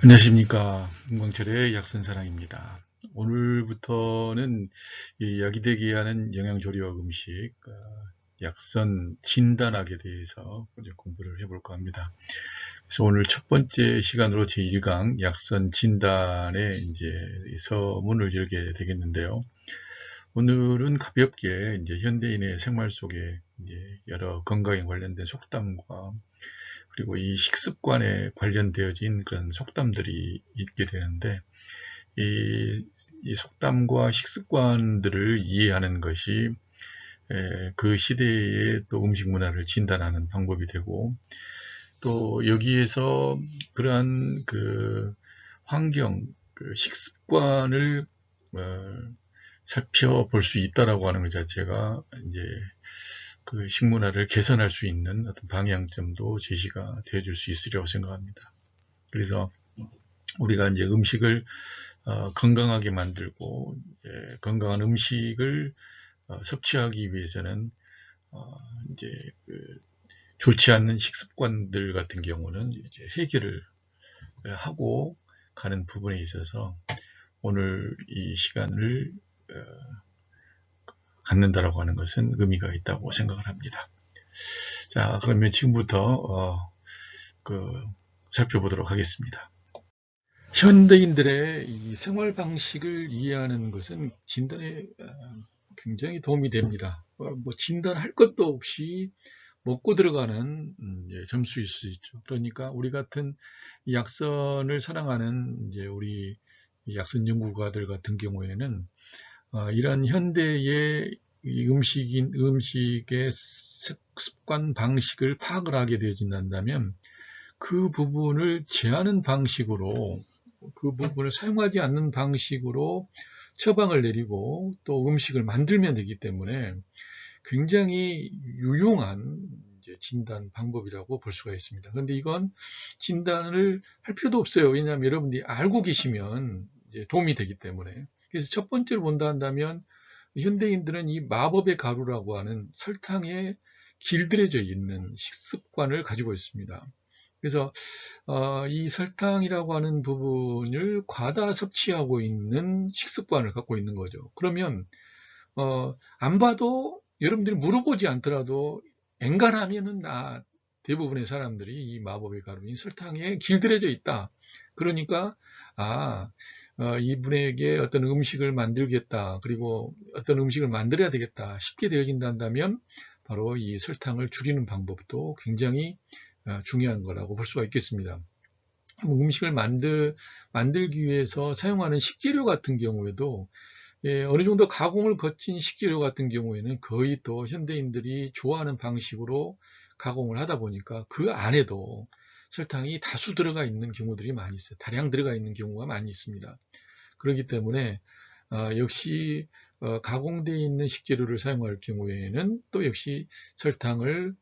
안녕하십니까. 문광철의 약선사랑입니다. 오늘부터는 이 야기되게 하는 영양조리와 음식, 약선 진단학에 대해서 이제 공부를 해볼까 합니다. 그래서 오늘 첫 번째 시간으로 제1강 약선 진단의 이제 서문을 열게 되겠는데요. 오늘은 가볍게 이제 현대인의 생활 속에 이제 여러 건강에 관련된 속담과 그리고 이 식습관에 관련되어진 그런 속담들이 있게 되는데 이 속담과 식습관들을 이해하는 것이 그 시대의 또 음식 문화를 진단하는 방법이 되고 또 여기에서 그러한 그 환경, 그 식습관을 살펴볼 수 있다라고 하는 것 자체가 이제 그 식문화를 개선할 수 있는 어떤 방향점도 제시가 되어줄 수 있으리라고 생각합니다. 그래서 우리가 이제 음식을 건강하게 만들고 건강한 음식을 섭취하기 위해서는 이제 그 좋지 않는 식습관들 같은 경우는 이제 해결을 하고 가는 부분에 있어서 오늘 이 시간을 갖는다라고 하는 것은 의미가 있다고 생각을 합니다. 자, 그러면 지금부터 살펴보도록 하겠습니다. 현대인들의 이 생활 방식을 이해하는 것은 진단에 굉장히 도움이 됩니다. 뭐 진단할 것도 없이 먹고 들어가는 점수일 수 있죠. 그러니까 우리 같은 약선을 사랑하는 이제 우리 약선 연구가들 같은 경우에는 이런 현대의 음식의 습관 방식을 파악을 하게 되어진다면 그 부분을 제하는 방식으로 그 부분을 사용하지 않는 방식으로 처방을 내리고 또 음식을 만들면 되기 때문에 굉장히 유용한 진단 방법이라고 볼 수가 있습니다. 그런데 이건 진단을 할 필요도 없어요. 왜냐하면 여러분들이 알고 계시면 이제 도움이 되기 때문에. 그래서 첫 번째로 본다 한다면 현대인들은 이 마법의 가루라고 하는 설탕에 길들여져 있는 식습관을 가지고 있습니다. 그래서 이 설탕이라고 하는 부분을 과다 섭취하고 있는 식습관을 갖고 있는 거죠. 그러면 안 봐도 여러분들이 물어보지 않더라도 엔간하면은 대부분의 사람들이 이 마법의 가루인 설탕에 길들여져 있다. 그러니까 이분에게 어떤 음식을 만들겠다. 그리고 어떤 음식을 만들어야 되겠다. 쉽게 되어진다면 바로 이 설탕을 줄이는 방법도 굉장히 중요한 거라고 볼 수가 있겠습니다. 음식을 만들기 위해서 사용하는 식재료 같은 경우에도 어느 정도 가공을 거친 식재료 같은 경우에는 거의 또 현대인들이 좋아하는 방식으로 가공을 하다 보니까 그 안에도 설탕이 다수 들어가 있는 경우들이 많이 있어요. 다량 들어가 있는 경우가 많이 있습니다. 그렇기 때문에 역시 가공되어 있는 식재료를 사용할 경우에는 또 역시 설탕을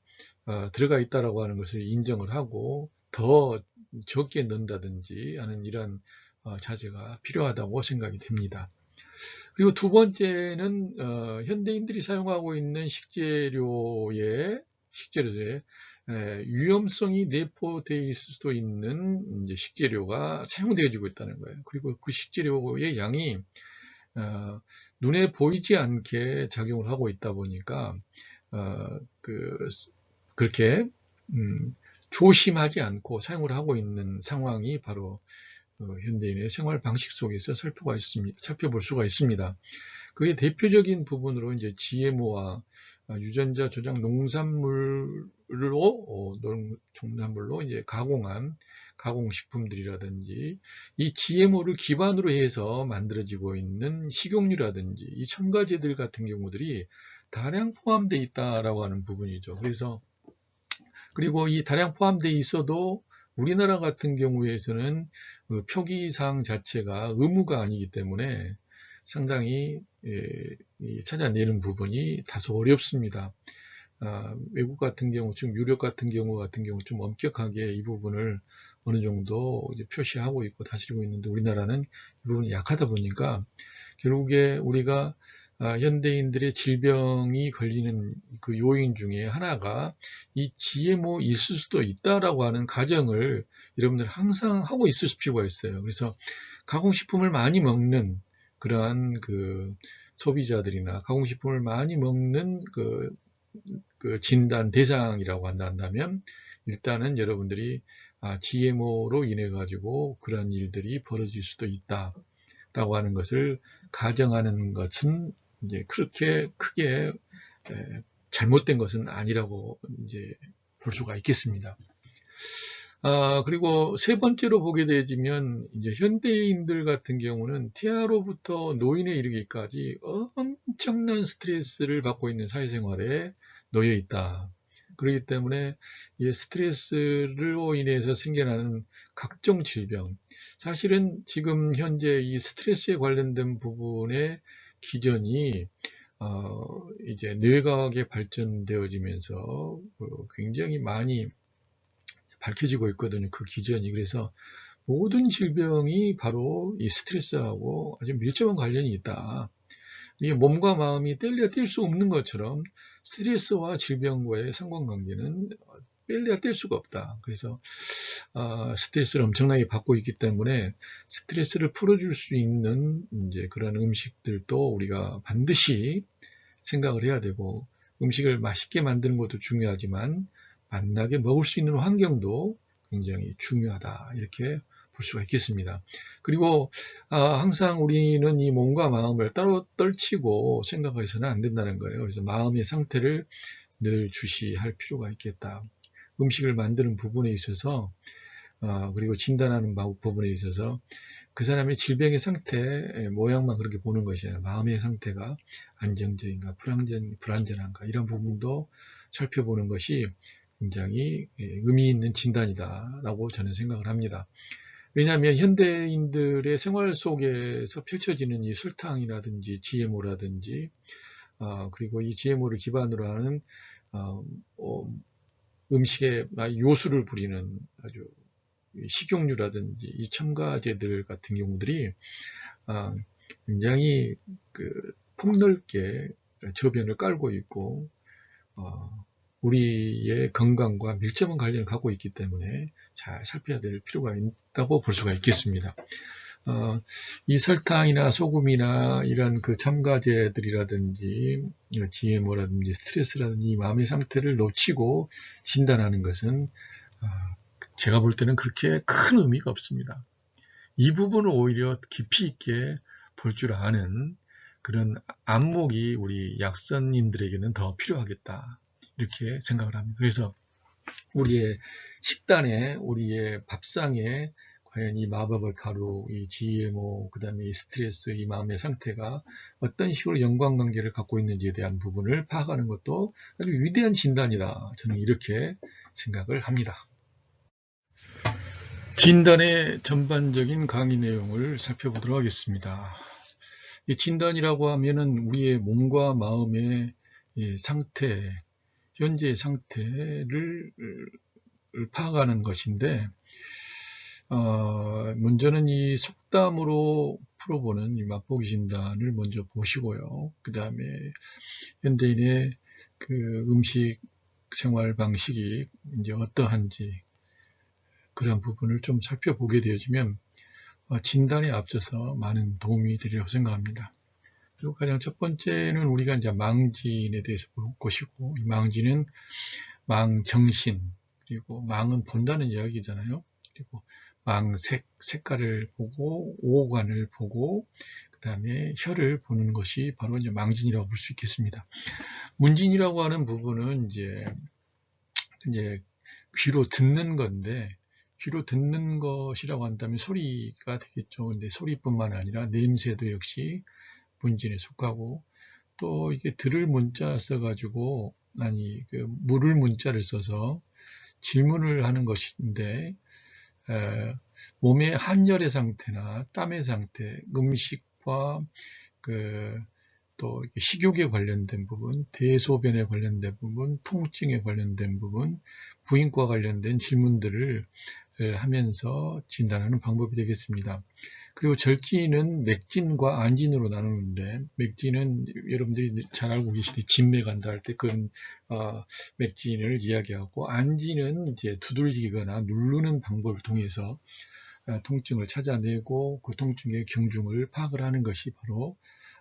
들어가 있다라고 하는 것을 인정을 하고 더 적게 넣는다든지 하는 이런 자세가 필요하다고 생각이 됩니다. 그리고 두 번째는 현대인들이 사용하고 있는 식재료에 위험성이 내포되어 있을 수도 있는 이제 식재료가 사용되어지고 있다는 거예요. 그리고 그 식재료의 양이 눈에 보이지 않게 작용을 하고 있다 보니까 그렇게 조심하지 않고 사용을 하고 있는 상황이 바로 현대인의 생활 방식 속에서 살펴볼 수가 있습니다. 그게 대표적인 부분으로 이제 GMO와 유전자 조작 농산물로 이제 가공한 가공식품들이라든지 이 GMO를 기반으로 해서 만들어지고 있는 식용유라든지 이 첨가제들 같은 경우들이 다량 포함되어 있다라고 하는 부분이죠. 그리고 이 다량 포함되어 있어도 우리나라 같은 경우에서는 그 표기사항 자체가 의무가 아니기 때문에 상당히 찾아내는 부분이 다소 어렵습니다. 외국 같은 경우, 지금 유럽 같은 경우 좀 엄격하게 이 부분을 어느 정도 이제 표시하고 있고 다스리고 있는데 우리나라는 이 부분이 약하다 보니까 결국에 우리가 현대인들의 질병이 걸리는 그 요인 중에 하나가 이 GMO 있을 수도 있다라고 하는 가정을 여러분들 항상 하고 있을 필요가 있어요. 그래서 가공식품을 많이 먹는 그러한 그 소비자들이나 가공식품을 많이 먹는 그 진단 대상이라고 한다면 일단은 여러분들이 GMO로 인해 가지고 그런 일들이 벌어질 수도 있다라고 하는 것을 가정하는 것은 이제 그렇게 크게 잘못된 것은 아니라고 이제 볼 수가 있겠습니다. 그리고 세 번째로 보게 되지면 이제 현대인들 같은 경우는 태아로부터 노인에 이르기까지 엄청난 스트레스를 받고 있는 사회생활에 놓여 있다. 그렇기 때문에 이 스트레스로 인해서 생겨나는 각종 질병, 사실은 지금 현재 이 스트레스에 관련된 부분의 기전이 이제 뇌과학에 발전되어지면서 굉장히 많이 밝혀지고 있거든요. 그 기전이. 그래서 모든 질병이 바로 이 스트레스하고 아주 밀접한 관련이 있다. 이게 몸과 마음이 뗄래야 뗄 수 없는 것처럼 스트레스와 질병과의 상관관계는 뗄래야 뗄 수가 없다. 그래서 스트레스를 엄청나게 받고 있기 때문에 스트레스를 풀어줄 수 있는 이제 그런 음식들도 우리가 반드시 생각을 해야 되고, 음식을 맛있게 만드는 것도 중요하지만 맛나게 먹을 수 있는 환경도 굉장히 중요하다, 이렇게 볼 수가 있겠습니다. 그리고 항상 우리는 이 몸과 마음을 따로 떨치고 생각해서는 안 된다는 거예요. 그래서 마음의 상태를 늘 주시할 필요가 있겠다. 음식을 만드는 부분에 있어서 그리고 진단하는 부분에 있어서 그 사람의 질병의 상태 모양만 그렇게 보는 것이 아니라 마음의 상태가 안정적인가 불안전한가 이런 부분도 살펴보는 것이 굉장히 의미 있는 진단이다라고 저는 생각을 합니다. 왜냐하면 현대인들의 생활 속에서 펼쳐지는 이 설탕이라든지 GMO라든지 그리고 이 GMO를 기반으로 하는 음식에 요술을 부리는 아주 식용유라든지 이 첨가제들 같은 경우들이 굉장히 폭넓게 저변을 깔고 있고 우리의 건강과 밀접한 관련을 갖고 있기 때문에 잘 살펴야 될 필요가 있다고 볼 수가 있겠습니다. 이 설탕이나 소금이나 이런 그 첨가제들이라든지 GMO라든지 스트레스라든지 이 마음의 상태를 놓치고 진단하는 것은 제가 볼 때는 그렇게 큰 의미가 없습니다. 이 부분을 오히려 깊이 있게 볼 줄 아는 그런 안목이 우리 약선인들에게는 더 필요하겠다, 이렇게 생각을 합니다. 그래서 우리의 식단에, 우리의 밥상에 과연 이 마법의 가루, 이 GMO, 그 다음에 이 스트레스, 이 마음의 상태가 어떤 식으로 연관관계를 갖고 있는지에 대한 부분을 파악하는 것도 아주 위대한 진단이다, 저는 이렇게 생각을 합니다. 진단의 전반적인 강의 내용을 살펴보도록 하겠습니다. 이 진단이라고 하면은 우리의 몸과 마음의 상태, 현재의 상태를 파악하는 것인데, 먼저는 이 속담으로 풀어보는 이 맛보기 진단을 먼저 보시고요. 그 다음에 현대인의 그 음식 생활 방식이 이제 어떠한지 그런 부분을 좀 살펴보게 되어지면 진단에 앞서서 많은 도움이 되리라고 생각합니다. 그리고 가장 첫 번째는 우리가 이제 망진에 대해서 볼 것이고, 이 망진은 망정신, 그리고 망은 본다는 이야기잖아요. 그리고 망색, 색깔을 보고, 오감을 보고, 그 다음에 혀를 보는 것이 바로 이제 망진이라고 볼 수 있겠습니다. 문진이라고 하는 부분은 이제 귀로 듣는 건데, 귀로 듣는 것이라고 한다면 소리가 되겠죠. 근데 소리뿐만 아니라 냄새도 역시 문진에 속하고, 또 이게 들을 문자 써가지고, 물을 문자를 써서 질문을 하는 것인데, 몸의 한열의 상태나 땀의 상태, 음식과 또 식욕에 관련된 부분, 대소변에 관련된 부분, 통증에 관련된 부분, 부인과 관련된 질문들을 하면서 진단하는 방법이 되겠습니다. 그리고 절진은 맥진과 안진으로 나누는데, 맥진은 여러분들이 잘 알고 계시듯이 진맥한다 할 때 그런 맥진을 이야기하고, 안진은 이제 두들기거나 누르는 방법을 통해서 통증을 찾아내고 그 통증의 경중을 파악을 하는 것이 바로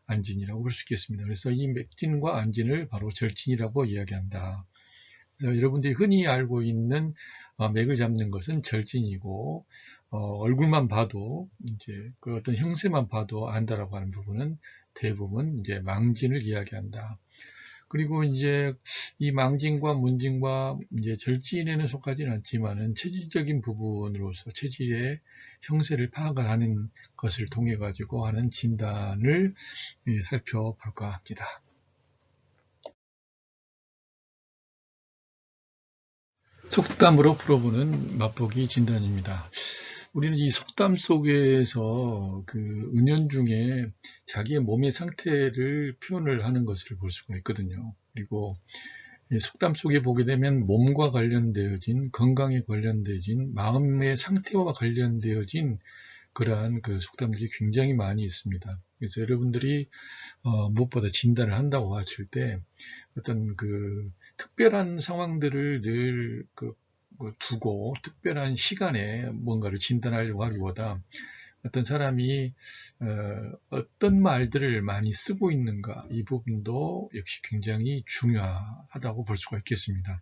안진이라고 볼 수 있겠습니다. 그래서 이 맥진과 안진을 바로 절진이라고 이야기한다. 그래서 여러분들이 흔히 알고 있는 맥을 잡는 것은 절진이고, 얼굴만 봐도 이제 그 어떤 형세만 봐도 안다라고 하는 부분은 대부분 이제 망진을 이야기한다. 그리고 이제 이 망진과 문진과 이제 절진에는 속하지는 않지만은 체질적인 부분으로서 체질의 형세를 파악을 하는 것을 통해 가지고 하는 진단을 살펴볼까 합니다. 속담으로 풀어보는 맛보기 진단입니다. 우리는 이 속담 속에서 그 은연중에 자기의 몸의 상태를 표현을 하는 것을 볼 수가 있거든요. 그리고 속담 속에 보게 되면 몸과 관련되어진, 건강에 관련되어진, 마음의 상태와 관련되어진 그러한 그 속담들이 굉장히 많이 있습니다. 그래서 여러분들이 무엇보다 진단을 한다고 하실 때 어떤 그 특별한 상황들을 늘 두고 특별한 시간에 뭔가를 진단하려고 하기보다 어떤 사람이 어떤 말들을 많이 쓰고 있는가, 이 부분도 역시 굉장히 중요하다고 볼 수가 있겠습니다.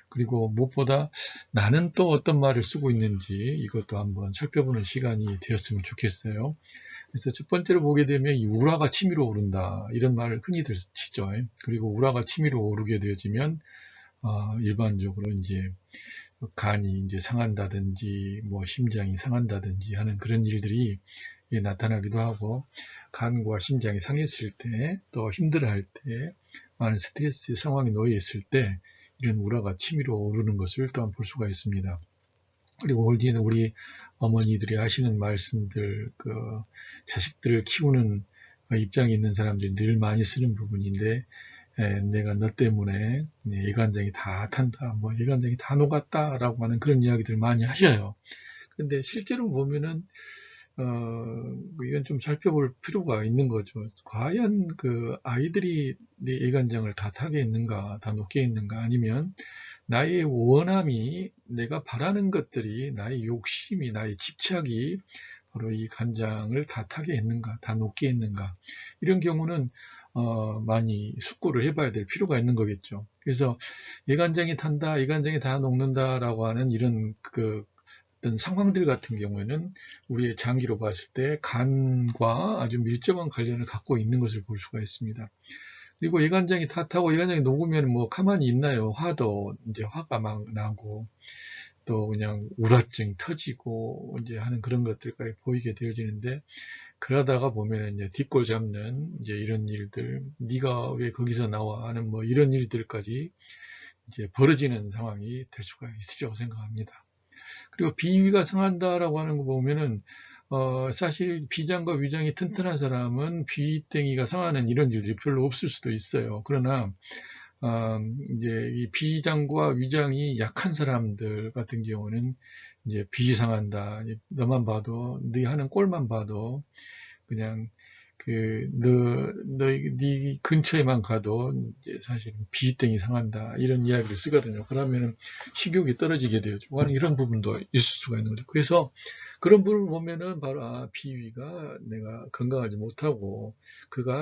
그리고 무엇보다 나는 또 어떤 말을 쓰고 있는지 이것도 한번 살펴보는 시간이 되었으면 좋겠어요. 그래서 첫 번째로 보게 되면 이 우라가 치밀어 오른다, 이런 말을 흔히들 치죠. 그리고 우라가 치밀어 오르게 되어지면 일반적으로 이제 간이 이제 상한다든지 뭐 심장이 상한다든지 하는 그런 일들이 나타나기도 하고, 간과 심장이 상했을 때, 또 힘들어할 때, 많은 스트레스 상황에 놓여 있을 때 이런 우라가 치밀어 오르는 것을 또한 볼 수가 있습니다. 그리고 우리 어머니들이 하시는 말씀들, 그 자식들을 키우는 입장에 있는 사람들이 늘 많이 쓰는 부분인데, 내가 너 때문에 예간장이 다 탄다, 뭐 예간장이 다 녹았다라고 하는 그런 이야기들 많이 하셔요. 근데 실제로 보면은 이건 좀 살펴볼 필요가 있는 거죠. 과연 그 아이들이 내 예간장을 다 타게 있는가, 다 녹게 있는가, 아니면 나의 원함이, 내가 바라는 것들이, 나의 욕심이, 나의 집착이 바로 이 간장을 다 타게 했는가, 다 녹게 했는가, 이런 경우는 많이 숙고를 해봐야 될 필요가 있는 거겠죠. 그래서 예간장이 탄다, 예간장이 다 녹는다라고 하는 이런 그 어떤 상황들 같은 경우에는 우리의 장기로 봤을 때 간과 아주 밀접한 관련을 갖고 있는 것을 볼 수가 있습니다. 그리고 예간장이 다 타고 예간장이 녹으면 뭐 가만히 있나요? 화도 이제 화가 막 나고, 또 그냥 우라증 터지고 이제 하는 그런 것들까지 보이게 되어지는데, 그러다가 보면 이제 뒷골 잡는 이제 이런 일들, 네가 왜 거기서 나와 하는 뭐 이런 일들까지 이제 벌어지는 상황이 될 수가 있으리라고 생각합니다. 그리고 비위가 상한다라고 하는 거 보면은 사실 비장과 위장이 튼튼한 사람은 비땡이가 상하는 이런 일들이 별로 없을 수도 있어요. 그러나 이제 이 비장과 위장이 약한 사람들 같은 경우는 이제 비 상한다, 너만 봐도, 네 하는 꼴만 봐도 그냥 네 근처에만 가도 이제 사실 비땡이 상한다, 이런 이야기를 쓰거든요. 그러면은 식욕이 떨어지게 되죠. 이런 부분도 있을 수가 있는 거죠. 그래서 그런 부분을 보면은 바로 비위가 내가 건강하지 못하고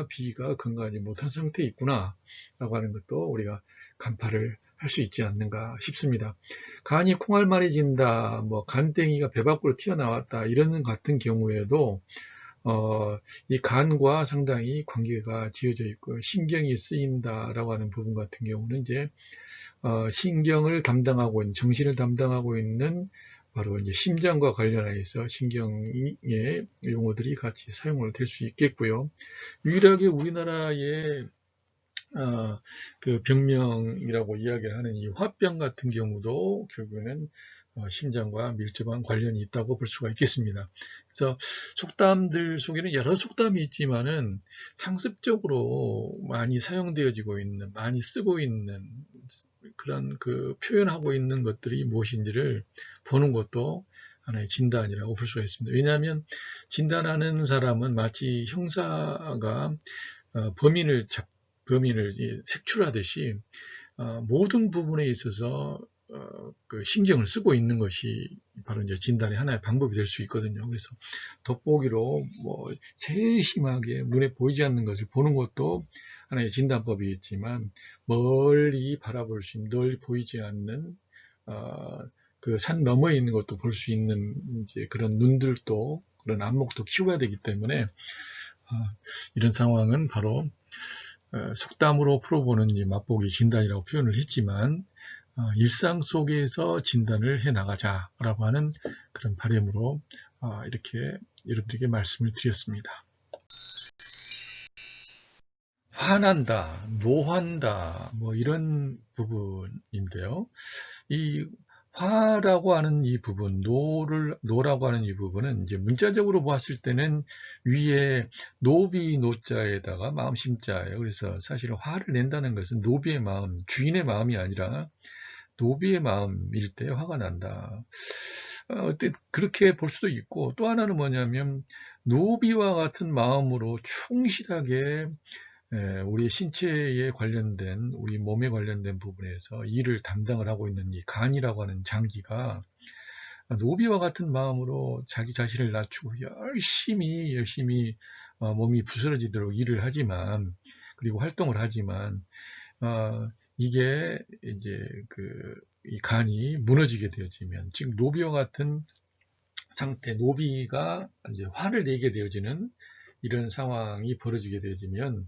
비위가 건강하지 못한 상태에 있구나 라고 하는 것도 우리가 간파를 할 수 있지 않는가 싶습니다. 간이 콩알만해진다, 뭐 간땡이가 배 밖으로 튀어나왔다, 이런 같은 경우에도 이 간과 상당히 관계가 지어져 있고, 신경이 쓰인다라고 하는 부분 같은 경우는 이제 신경을 담당하고 있는, 정신을 담당하고 있는 바로 이제 심장과 관련해서 신경의 용어들이 같이 사용을 될 수 있겠고요. 유일하게 우리나라의 그 병명이라고 이야기를 하는 이 화병 같은 경우도 결국에는 심장과 밀접한 관련이 있다고 볼 수가 있겠습니다. 그래서 속담들 속에는 여러 속담이 있지만은 상습적으로 많이 사용되어지고 있는, 많이 쓰고 있는 그런 그 표현하고 있는 것들이 무엇인지를 보는 것도 하나의 진단이라고 볼 수가 있습니다. 왜냐하면 진단하는 사람은 마치 형사가 범인을 색출하듯이 모든 부분에 있어서 그 신경을 쓰고 있는 것이 바로 이제 진단의 하나의 방법이 될 수 있거든요. 그래서 돋보기로 뭐 세심하게 눈에 보이지 않는 것을 보는 것도 하나의 진단법이겠지만, 멀리 바라볼 수 있는, 널리 보이지 않는 그 산 너머에 있는 것도 볼 수 있는 이제 그런 눈들도, 그런 안목도 키워야 되기 때문에 이런 상황은 바로 속담으로 풀어보는 이 맛보기 진단이라고 표현을 했지만, 일상 속에서 진단을 해 나가자라고 하는 그런 바람으로 이렇게 여러분들에게 말씀을 드렸습니다. 화난다, 노한다, 뭐 이런 부분인데요. 이 화라고 하는 이 부분, 노라고 하는 이 부분은 이제 문자적으로 보았을 때는 위에 노비 노자에다가 마음 심자예요. 그래서 사실은 화를 낸다는 것은 노비의 마음, 주인의 마음이 아니라 노비의 마음일 때 화가 난다. 그렇게 볼 수도 있고, 또 하나는 뭐냐면 노비와 같은 마음으로 충실하게 우리 신체에 관련된, 우리 몸에 관련된 부분에서 일을 담당을 하고 있는 이 간이라고 하는 장기가 노비와 같은 마음으로 자기 자신을 낮추고 열심히 몸이 부스러지도록 일을 하지만, 그리고 활동을 하지만, 이게 이제 이 간이 무너지게 되어지면, 즉 노비와 같은 상태, 노비가 이제 화를 내게 되어지는 이런 상황이 벌어지게 되어지면,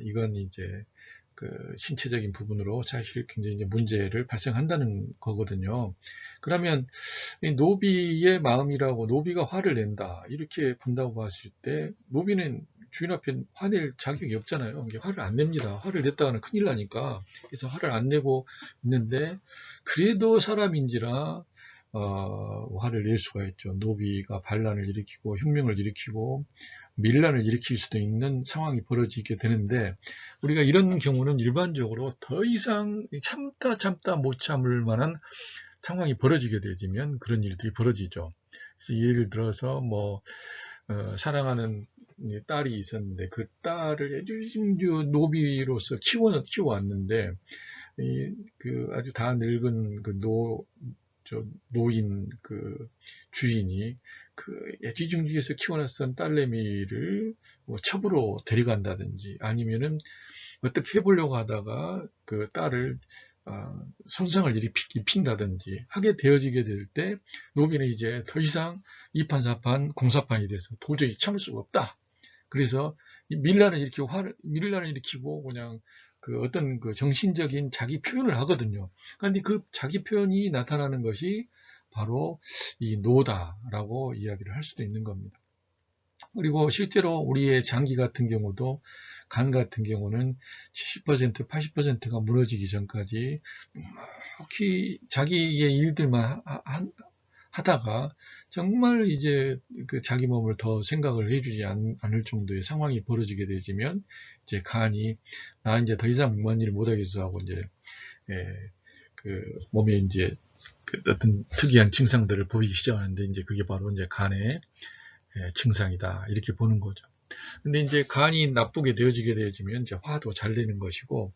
이건 이제 그 신체적인 부분으로 사실 굉장히 이제 문제를 발생한다는 거거든요. 그러면 이 노비의 마음이라고, 노비가 화를 낸다 이렇게 본다고 봤을 때, 노비는 주인 앞에 화낼 자격이 없잖아요. 화를 안 냅니다. 화를 냈다가는 큰일 나니까. 그래서 화를 안 내고 있는데, 그래도 사람인지라 화를 낼 수가 있죠. 노비가 반란을 일으키고 혁명을 일으키고 밀란을 일으킬 수도 있는 상황이 벌어지게 되는데, 우리가 이런 경우는 일반적으로 더 이상 참다 못 참을 만한 상황이 벌어지게 되면 그런 일들이 벌어지죠. 그래서 예를 들어서 뭐 사랑하는 딸이 있었는데, 그 딸을 아주 노비로서 키워왔는데, 아주 다 늙은 노인 주인이 애지중지해서 키워놨던 딸내미를 뭐 첩으로 데려간다든지, 아니면은 어떻게 해보려고 하다가 그 딸을 손상을 입힌다든지 하게 되어지게 될 때, 노비는 이제 더 이상 이판사판 공사판이 돼서 도저히 참을 수가 없다. 그래서 밀란을 일으키고 그냥 어떤 정신적인 자기 표현을 하거든요. 그런데 그 자기 표현이 나타나는 것이 바로 이 노다라고 이야기를 할 수도 있는 겁니다. 그리고 실제로 우리의 장기 같은 경우도, 간 같은 경우는 70%, 80%가 무너지기 전까지 묵묵히 자기의 일들만 하다가 정말 이제 자기 몸을 더 생각을 해주지 않을 정도의 상황이 벌어지게 되면, 이제 간이 나 이제 더 이상 뭔 일을 못하겠어 하고 이제 몸에 이제 어떤 특이한 증상들을 보이기 시작하는데, 이제 그게 바로 이제 간의 증상이다 이렇게 보는 거죠. 근데 이제 간이 나쁘게 되어지게 되면 이제 화도 잘 내는 것이고,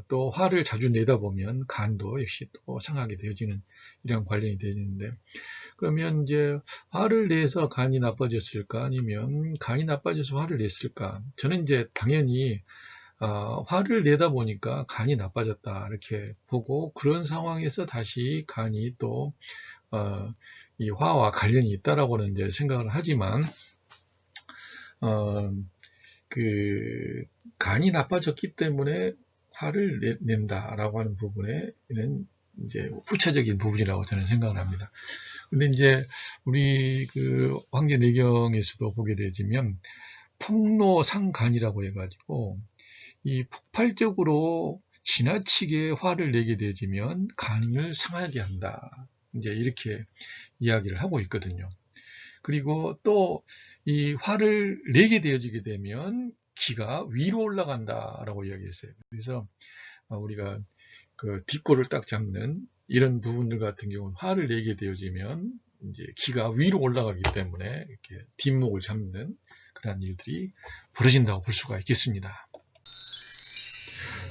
또 화를 자주 내다 보면 간도 역시 또 상하게 되어지는 이런 관련이 되는데, 그러면 이제 화를 내서 간이 나빠졌을까, 아니면 간이 나빠져서 화를 냈을까? 저는 이제 당연히 화를 내다 보니까 간이 나빠졌다 이렇게 보고, 그런 상황에서 다시 간이 또 이 화와 관련이 있다라고는 이제 생각을 하지만, 간이 나빠졌기 때문에 화를 낸다라고 하는 부분에는 이제 후차적인 부분이라고 저는 생각을 합니다. 근데 이제 우리 황제내경에서도 보게 되지만, 폭로상간이라고 해가지고 이 폭발적으로 지나치게 화를 내게 되지면 간을 상하게 한다, 이제 이렇게 이야기를 하고 있거든요. 그리고 또 이 화를 내게 되어지게 되면 기가 위로 올라간다라고 이야기했어요. 그래서 우리가 뒷골을 딱 잡는 이런 부분들 같은 경우는 화를 내게 되어지면 이제 기가 위로 올라가기 때문에 이렇게 뒷목을 잡는 그런 일들이 벌어진다고 볼 수가 있겠습니다.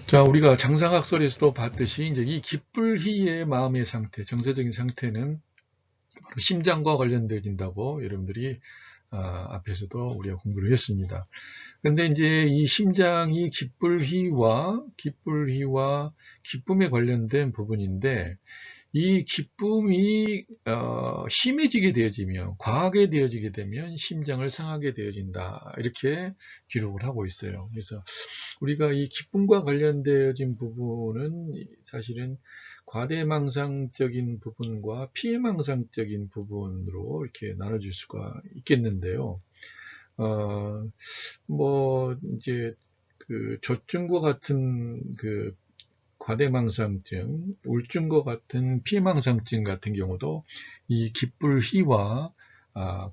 자, 우리가 장사각설에서도 봤듯이 이제 이 기쁠희의 마음의 상태, 정서적인 상태는 바로 심장과 관련되어진다고 여러분들이 앞에서도 우리가 공부를 했습니다. 그런데 이제 이 심장이 기쁨에 관련된 부분인데, 이 기쁨이 심해지게 되어지면, 과하게 되어지게 되면 심장을 상하게 되어진다, 이렇게 기록을 하고 있어요. 그래서 우리가 이 기쁨과 관련되어진 부분은 사실은 과대망상적인 부분과 피해망상적인 부분으로 이렇게 나눠질 수가 있겠는데요. 이제 그 조증과 같은 그 과대망상증, 우울증과 같은 피해망상증 같은 경우도 이 기쁠희와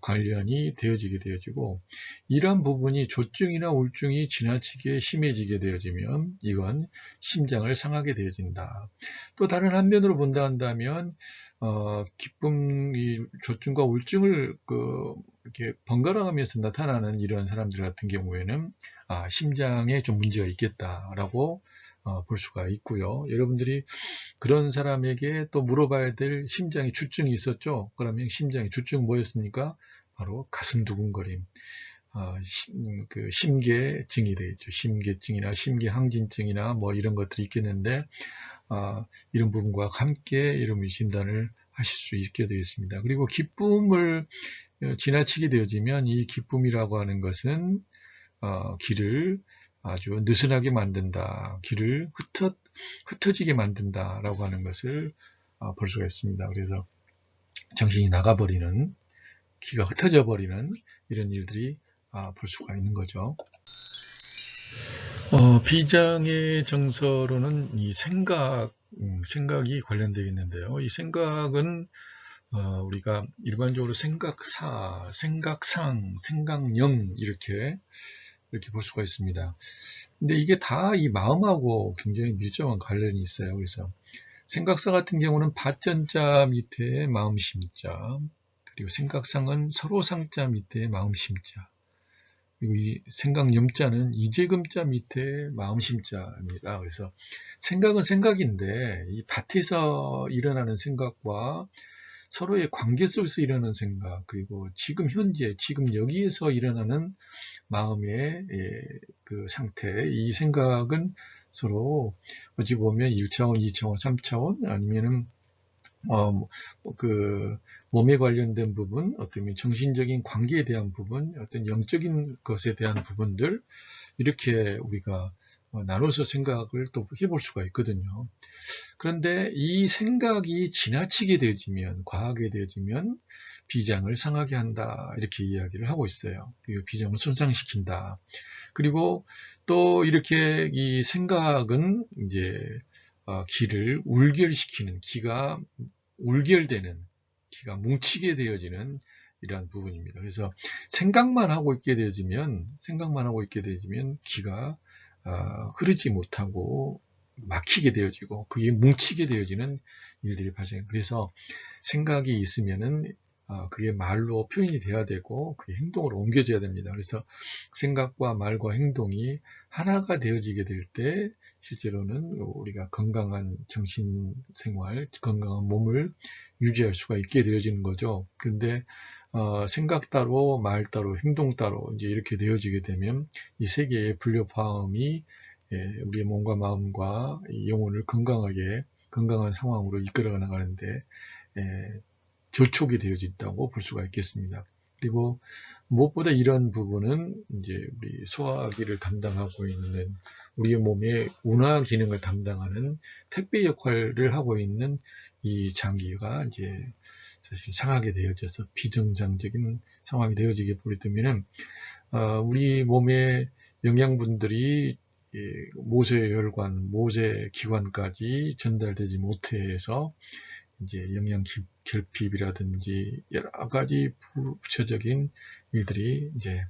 관련이 되어지게 되어지고, 이러한 부분이 조증이나 우울증이 지나치게 심해지게 되어지면 이건 심장을 상하게 되어진다. 또 다른 한면으로 본다 한다면 이 조증과 우울증을 이렇게 번갈아 가면서 나타나는 이런 사람들 같은 경우에는 심장에 좀 문제가 있겠다라고 볼 수가 있고요. 여러분들이 그런 사람에게 또 물어봐야 될 심장에 주증이 있었죠. 그러면 심장의 주증 뭐였습니까? 바로 가슴 두근거림, 그 심계증이 되겠죠. 심계증이나 심계항진증이나 뭐 이런 것들이 있겠는데, 이런 부분과 함께 이런 진단을 하실 수 있게 되겠습니다. 그리고 기쁨을 지나치게 되어지면 이 기쁨이라고 하는 것은 길을 아주 느슨하게 만든다, 길을 흩어지게 만든다라고 하는 것을 볼 수가 있습니다. 그래서 정신이 나가버리는, 기가 흩어져 버리는 이런 일들이 볼 수가 있는 거죠. 비장의 정서로는 이 생각이 관련되어 있는데요. 이 생각은 우리가 일반적으로 생각사, 생각상, 생각령 이렇게 볼 수가 있습니다. 근데 이게 다 이 마음하고 굉장히 밀접한 관련이 있어요. 그래서 생각사 같은 경우는 밭전자 밑에 마음심자, 그리고 생각상은 서로상자 밑에 마음심자, 그리고 이 생각염자는 이재금자 밑에 마음심자입니다. 그래서 생각은 생각인데 이 밭에서 일어나는 생각과 서로의 관계 속에서 일어나는 생각, 그리고 지금 현재, 지금 여기에서 일어나는 마음의 그 상태, 이 생각은 서로 어찌 보면 1차원, 2차원, 3차원 아니면은 그 몸에 관련된 부분, 어떤 정신적인 관계에 대한 부분, 어떤 영적인 것에 대한 부분들, 이렇게 우리가 나눠서 생각을 또 해볼 수가 있거든요. 그런데 이 생각이 지나치게 되어지면, 과하게 되어지면 비장을 상하게 한다, 이렇게 이야기를 하고 있어요. 그리고 비장을 손상시킨다. 그리고 또 이렇게 이 생각은 이제 기를 울결시키는, 기가 울결되는, 기가 뭉치게 되어지는 이러한 부분입니다. 그래서 생각만 하고 있게 되어지면 기가 흐르지 못하고 막히게 되어지고 그게 뭉치게 되어지는 일들이 발생. 그래서 생각이 있으면은 그게 말로 표현이 돼야 되고 그게 행동으로 옮겨져야 됩니다. 그래서 생각과 말과 행동이 하나가 되어지게 될 때 실제로는 우리가 건강한 정신생활, 건강한 몸을 유지할 수가 있게 되어지는 거죠. 근데 생각 따로, 말 따로, 행동 따로 이제 이렇게 되어지게 되면 이 세 개의 불협화음이 우리의 몸과 마음과 영혼을 건강한 상황으로 이끌어 나가는데 저촉이 되어진다고 볼 수가 있겠습니다. 그리고 무엇보다 이런 부분은 이제 우리 소화기를 담당하고 있는, 우리의 몸의 운하 기능을 담당하는 택배 역할을 하고 있는 이 장기가 이제 사실 상하게 되어져서 비정상적인 상황이 되어지게 되면은 우리 몸의 영양분들이 모세혈관, 모세기관까지 전달되지 못해서 이제 영양 결핍이라든지 여러 가지 부차적인 일들이 이제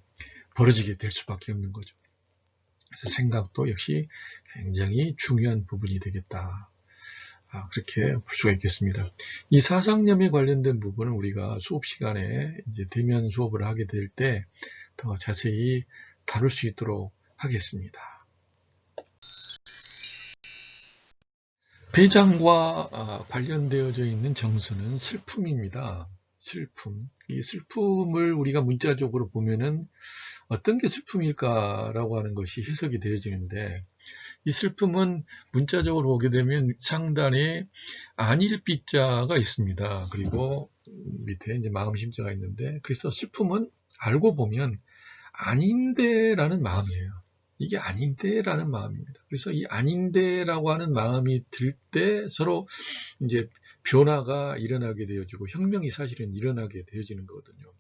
벌어지게 될 수밖에 없는 거죠. 그래서 생각도 역시 굉장히 중요한 부분이 되겠다. 그렇게 볼 수가 있겠습니다. 이 사상념에 관련된 부분은 우리가 수업 시간에 이제 대면 수업을 하게 될 때 더 자세히 다룰 수 있도록 하겠습니다. 배장과 관련되어져 있는 정수는 슬픔입니다. 슬픔. 이 슬픔을 우리가 문자적으로 보면은 어떤 게 슬픔일까라고 하는 것이 해석이 되어지는데, 이 슬픔은 문자적으로 보게 되면 상단에 안일비자가 있습니다. 그리고 밑에 이제 마음심자가 있는데, 그래서 슬픔은 알고 보면 아닌데라는 마음이에요. 이게 아닌데라는 마음입니다. 그래서 이 아닌데라고 하는 마음이 들 때 서로 이제 변화가 일어나게 되어지고 혁명이 사실은 일어나게 되어지는 거거든요.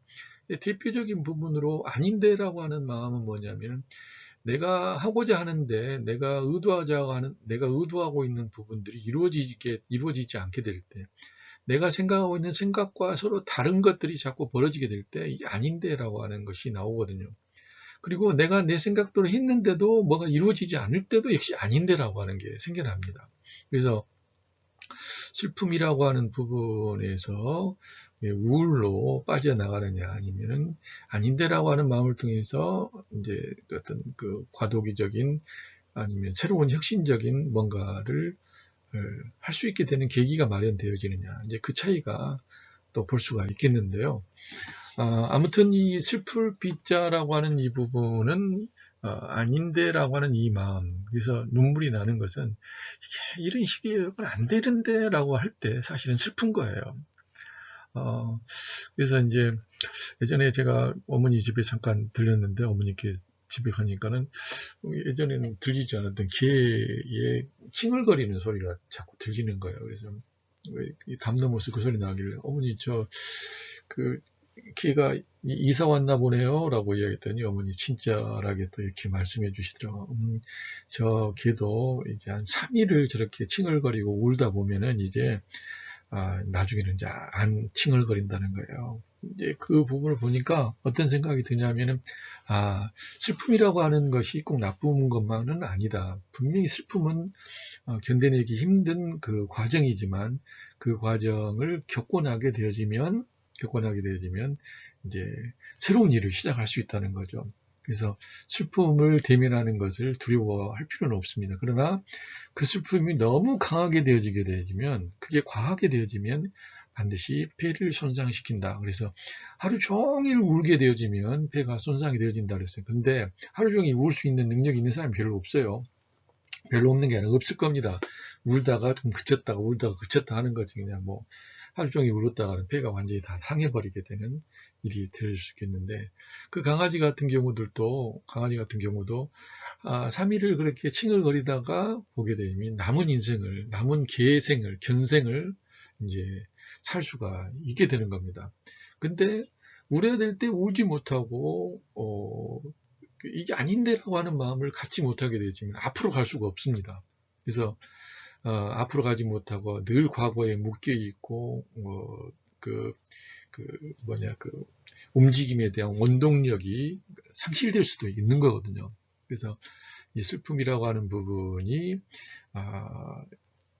대표적인 부분으로 아닌데라고 하는 마음은 뭐냐면, 내가 하고자 하는데 내가 의도하고 있는 부분들이 이루어지지 않게 될 때, 내가 생각하고 있는 생각과 서로 다른 것들이 자꾸 벌어지게 될 때 이게 아닌데라고 하는 것이 나오거든요. 그리고 내가 내 생각대로 했는데도 뭐가 이루어지지 않을 때도 역시 아닌데라고 하는 게 생겨납니다. 그래서 슬픔이라고 하는 부분에서 우울로 빠져나가느냐, 아니면은 아닌데라고 하는 마음을 통해서 이제 어떤 그 과도기적인 아니면 새로운 혁신적인 뭔가를 할 수 있게 되는 계기가 마련되어지느냐, 이제 그 차이가 또 볼 수가 있겠는데요. 아무튼 이 슬플 빗자라고 하는 이 부분은 아닌데라고 하는 이 마음, 그래서 눈물이 나는 것은 이게 이런 식이면 안 되는데 라고 할 때 사실은 슬픈 거예요. 그래서 이제 예전에 제가 어머니 집에 잠깐 들렸는데, 어머니께 집에 가니까는 예전에는 들리지 않았던 개의 칭얼거리는 소리가 자꾸 들리는 거예요. 그래서 담 넘어서 그 소리 나길래, 어머니 그 개가 이사 왔나 보네요 라고 이야기했더니, 어머니 친절하게 또 이렇게 말씀해 주시더라고요. 저 개도 이제 한 3일을 저렇게 칭얼거리고 울다 보면은 이제 나중에는 이제 안 칭얼거린다는 거예요. 이제 그 부분을 보니까 어떤 생각이 드냐면은, 슬픔이라고 하는 것이 꼭 나쁜 것만은 아니다. 분명히 슬픔은 견뎌내기 힘든 그 과정이지만, 그 과정을 겪고 나게 되어지면 이제 새로운 일을 시작할 수 있다는 거죠. 그래서 슬픔을 대면하는 것을 두려워할 필요는 없습니다. 그러나 그 슬픔이 너무 강하게 되어지게 되어지면, 그게 과하게 되어지면 반드시 폐를 손상시킨다. 그래서 하루 종일 울게 되어지면 폐가 손상이 되어진다 그랬어요. 근데 하루 종일 울 수 있는 능력이 있는 사람이 별로 없어요. 별로 없는 게 아니라 없을 겁니다. 울다가 좀 그쳤다가 울다가 그쳤다 하는 거지. 그냥 뭐 하루 종일 울었다가는 폐가 완전히 다 상해버리게 되는 일이 될 수 있겠는데, 그 강아지 같은 경우도 3일을 그렇게 칭얼거리다가 보게 되면 남은 계생을, 견생을 이제 살 수가 있게 되는 겁니다. 근데 울어야 될 때 울지 못하고, 이게 아닌데라고 하는 마음을 갖지 못하게 되지만 앞으로 갈 수가 없습니다. 그래서 앞으로 가지 못하고 늘 과거에 묶여 있고, 그 움직임에 대한 원동력이 상실될 수도 있는 거거든요. 그래서 이 슬픔이라고 하는 부분이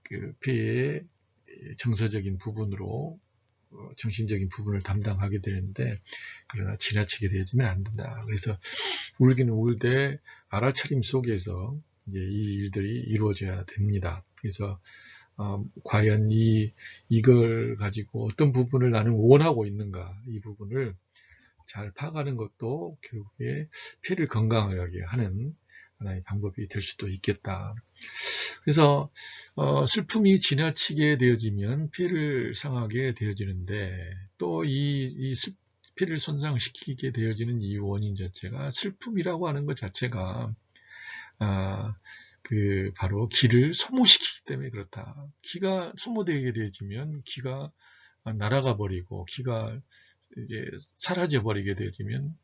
그 폐의 정서적인 부분으로 정신적인 부분을 담당하게 되는데, 그러나 지나치게 되어지면 안 된다. 그래서 울기는 울되 알아차림 속에서 이제 이 일들이 이루어져야 됩니다. 그래서 과연 이걸 가지고 어떤 부분을 나는 원하고 있는가, 이 부분을 잘 파악하는 것도 결국에 폐를 건강하게 하는 하나의 방법이 될 수도 있겠다. 그래서 슬픔이 지나치게 되어지면 폐를 상하게 되어지는데, 또 이 폐를 손상시키게 되어지는 이 원인 자체가, 슬픔이라고 하는 것 자체가 바로 기를 소모시키기 때문에 그렇다. 기가 소모되게 되어지면 기가 날아가 버리고, 기가 이제 사라져 버리게 되어지면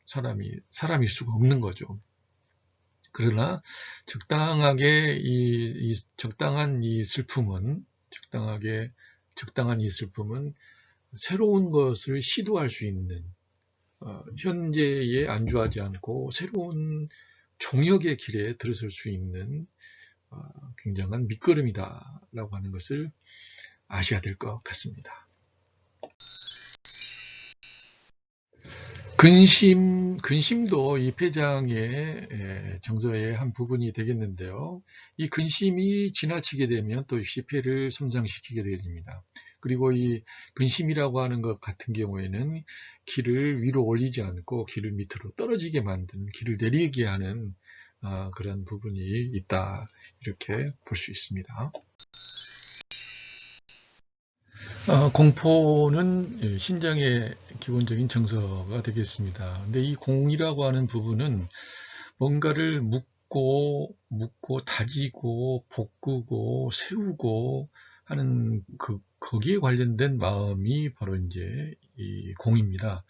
사람일 수가 없는 거죠. 그러나 적당한 이 슬픔은 새로운 것을 시도할 수 있는, 현재에 안주하지 않고 새로운 종역의 길에 들어설 수 있는 굉장한 밑거름이다라고 하는 것을 아셔야 될 것 같습니다. 근심도 이 폐장의 정서의 한 부분이 되겠는데요. 이 근심이 지나치게 되면 또 역시 폐를 손상시키게 되어집니다. 그리고 이 근심이라고 하는 것 같은 경우에는 기를 위로 올리지 않고 기를 밑으로 떨어지게 만드는, 기를 내리게 하는 그런 부분이 있다, 이렇게 볼 수 있습니다. 공포는 신장의 기본적인 정서가 되겠습니다. 근데 이 공이라고 하는 부분은 뭔가를 묶고 다지고 볶고 세우고 하는 거기에 관련된 마음이 바로 이제 이 공입니다.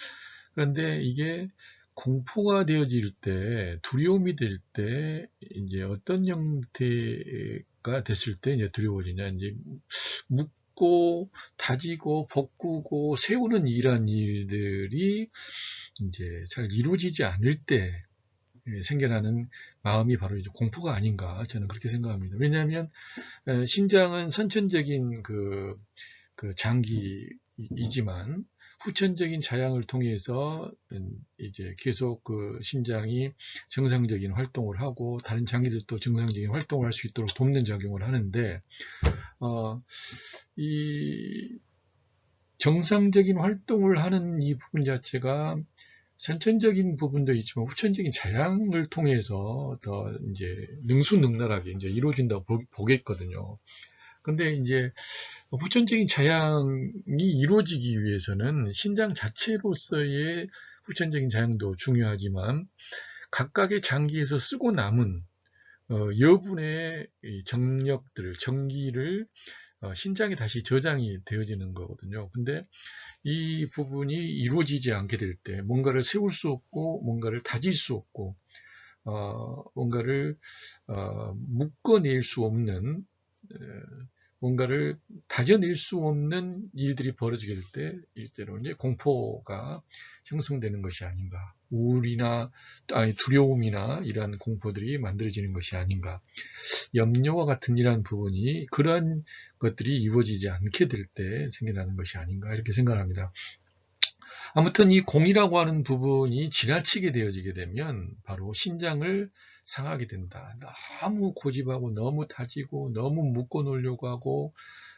그런데 이게 공포가 되어질 때, 두려움이 될 때, 이제 어떤 형태가 됐을 때 이제 두려워지냐, 이제 묶고 다지고 볶고 세우는 이러한 일들이 이제 잘 이루어지지 않을 때 생겨나는 마음이 바로 이제 공포가 아닌가, 저는 그렇게 생각합니다. 왜냐하면 신장은 선천적인 그 장기이지만 후천적인 자양을 통해서 이제 계속 그 신장이 정상적인 활동을 하고 다른 장기들도 정상적인 활동을 할 수 있도록 돕는 작용을 하는데, 이 정상적인 활동을 하는 이 부분 자체가 선천적인 부분도 있지만 후천적인 자양을 통해서 더 이제 능수능란하게 이제 이루어진다고 보겠거든요. 근데 이제 후천적인 자양이 이루어지기 위해서는 신장 자체로서의 후천적인 자양도 중요하지만 각각의 장기에서 쓰고 남은 여분의 정력들, 정기를 신장에 다시 저장이 되어지는 거거든요. 근데 이 부분이 이루어지지 않게 될 때 뭔가를 세울 수 없고 뭔가를 다질 수 없고 뭔가를 묶어낼 수 없는, 뭔가를 다져낼 수 없는 일들이 벌어지게 될 때 이때로 이제 공포가 형성되는 것이 아닌가, 우울이나 두려움이나 이러한 공포들이 만들어지는 것이 아닌가, 염려와 같은 이러한 부분이 그러한 것들이 이루어지지 않게 될 때 생겨나는 것이 아닌가, 이렇게 생각합니다. 아무튼 이 공이라고 하는 부분이 지나치게 되어지게 되면 바로 신장을 상하게 된다. 너무 고집하고 너무 다지고 너무 묶어 놓으려고 하고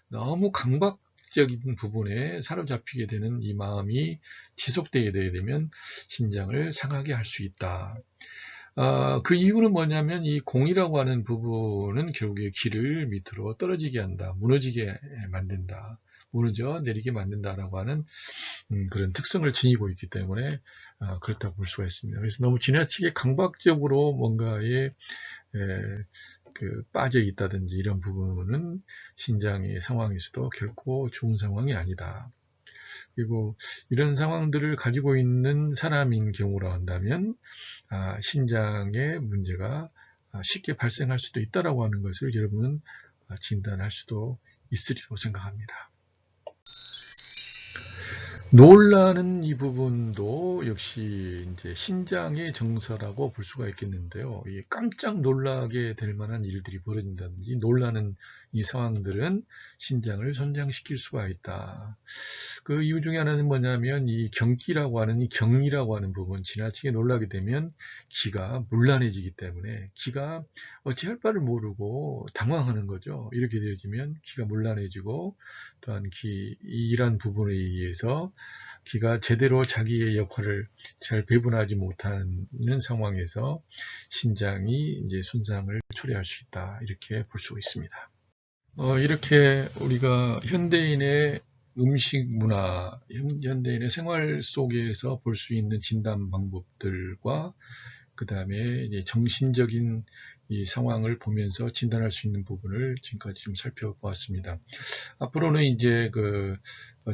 너무 강박적인 부분에 사로잡히게 되는 이 마음이 지속되게 되면 신장을 상하게 할 수 있다. 그 이유는 뭐냐면 이 공이라고 하는 부분은 결국에 기를 밑으로 떨어지게 한다, 무너지게 만든다, 무너져 내리게 만든다라고 하는 그런 특성을 지니고 있기 때문에 그렇다고 볼 수가 있습니다. 그래서 너무 지나치게 강박적으로 뭔가에 빠져 있다든지 이런 부분은 신장의 상황에서도 결코 좋은 상황이 아니다. 그리고 이런 상황들을 가지고 있는 사람인 경우라 한다면 신장에 문제가 쉽게 발생할 수도 있다라고 하는 것을 여러분은 진단할 수도 있으리라고 생각합니다. 놀라는 이 부분도 역시 이제 신장의 정서라고 볼 수가 있겠는데요. 이게 깜짝 놀라게 될 만한 일들이 벌어진다든지 놀라는 이 상황들은 신장을 손상시킬 수가 있다. 그 이유 중에 하나는 뭐냐면 이 경기라고 하는, 이 경이라고 하는 부분, 지나치게 놀라게 되면 기가 문란해지기 때문에 기가 어찌할 바를 모르고 당황하는 거죠. 이렇게 되어지면 기가 문란해지고 또한 이란 부분에 의해서 기가 제대로 자기의 역할을 잘 배분하지 못하는 상황에서 신장이 이제 손상을 초래할 수 있다, 이렇게 볼 수 있습니다. 이렇게 우리가 현대인의 음식 문화, 현대인의 생활 속에서 볼 수 있는 진단 방법들과 그 다음에 이제 정신적인 이 상황을 보면서 진단할 수 있는 부분을 지금까지 좀 살펴보았습니다. 앞으로는 이제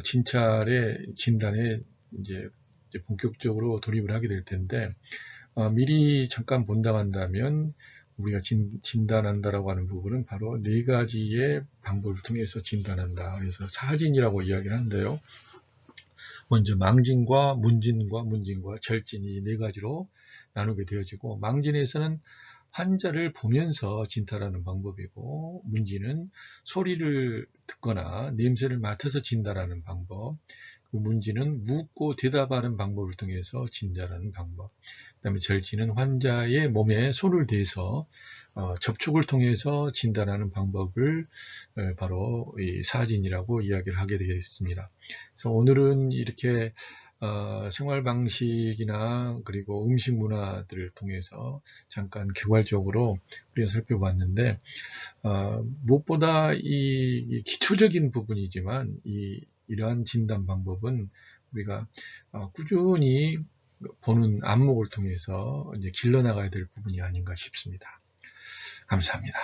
진찰의 진단에 이제 본격적으로 돌입을 하게 될 텐데, 미리 잠깐 본다고 한다면 우리가 진단한다라고 하는 부분은 바로 4가지의 방법을 통해서 진단한다. 그래서 사진이라고 이야기를 하는데요. 먼저 망진과 문진과 절진, 이 4가지로 나누게 되어지고, 망진에서는 환자를 보면서 진단하는 방법이고, 문진은 소리를 듣거나 냄새를 맡아서 진단하는 방법, 그 문진은 묻고 대답하는 방법을 통해서 진단하는 방법, 그 다음에 절진은 환자의 몸에 손을 대서 접촉을 통해서 진단하는 방법을 바로 이 사진이라고 이야기를 하게 되겠습니다. 그래서 오늘은 이렇게 생활 방식이나 그리고 음식 문화들을 통해서 잠깐 개괄적으로 우리가 살펴봤는데, 무엇보다 이 기초적인 부분이지만 이러한 진단 방법은 우리가 꾸준히 보는 안목을 통해서 이제 길러나가야 될 부분이 아닌가 싶습니다. 감사합니다.